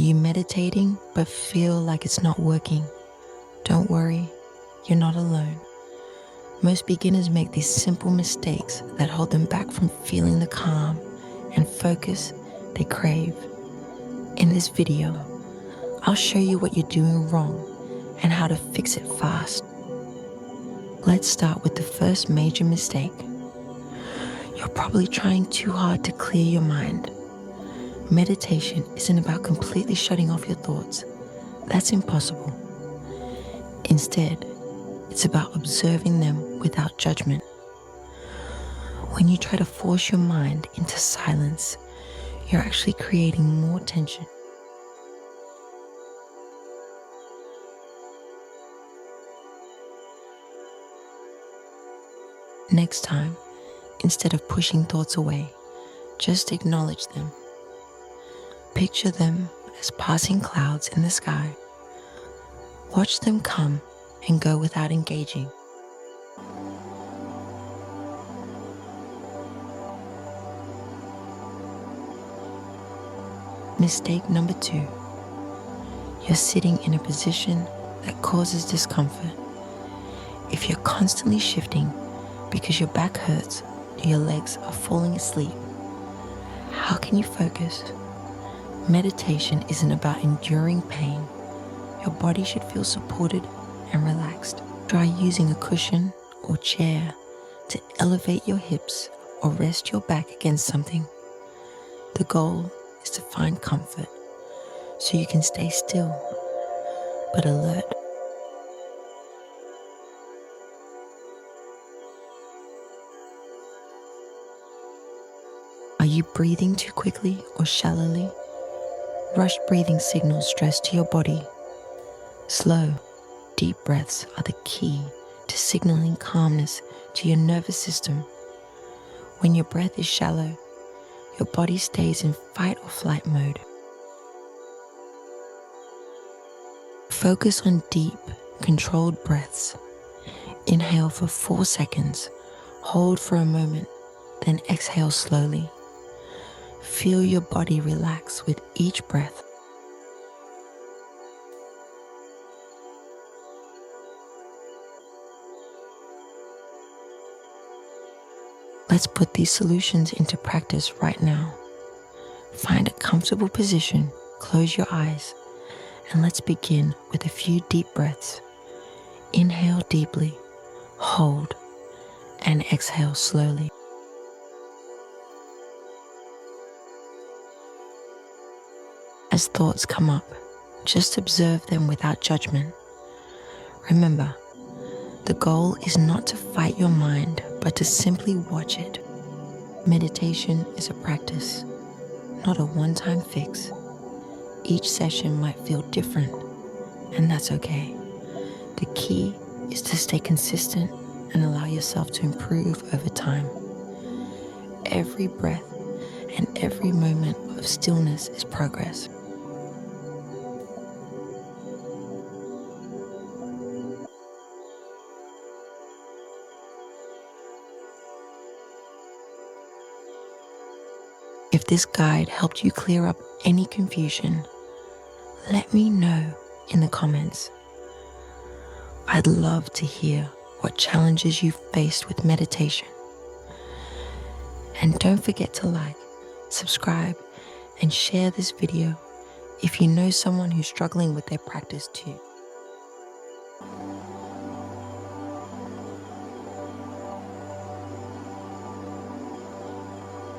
you meditating but feel like it's not working? Don't worry, you're not alone. Most beginners make these simple mistakes that hold them back from feeling the calm and focus they crave. In this video, I'll show you what you're doing wrong and how to fix it fast. Let's start with the first major mistake. You're probably trying too hard to clear your mind. Meditation isn't about completely shutting off your thoughts. That's impossible. Instead, it's about observing them without judgment. When you try to force your mind into silence, you're actually creating more tension. Next time, instead of pushing thoughts away, just acknowledge them. Picture them as passing clouds in the sky. Watch them come and go without engaging. Mistake number 2. You're sitting in a position that causes discomfort. If you're constantly shifting because your back hurts or your legs are falling asleep, how can you focus? Meditation isn't about enduring pain. Your body should feel supported and relaxed. Try using a cushion or chair to elevate your hips or rest your back against something. The goal is to find comfort so you can stay still but alert. Are you breathing too quickly or shallowly? Rush breathing signals stress to your body. Slow, deep breaths are the key to signaling calmness to your nervous system. When your breath is shallow, your body stays in fight or flight mode. Focus on deep, controlled breaths. Inhale for 4 seconds, hold for a moment, then exhale slowly. Feel your body relax with each breath. Let's put these solutions into practice right now. Find a comfortable position, close your eyes, and let's begin with a few deep breaths. Inhale deeply, hold, and exhale slowly. As thoughts come up, just observe them without judgment. Remember, the goal is not to fight your mind, but to simply watch it. Meditation is a practice, not a one-time fix. Each session might feel different, and that's okay. The key is to stay consistent and allow yourself to improve over time. Every breath and every moment of stillness is progress. If this guide helped you clear up any confusion, let me know in the comments. I'd love to hear what challenges you've faced with meditation. And don't forget to like, subscribe, and share this video if you know someone who's struggling with their practice too.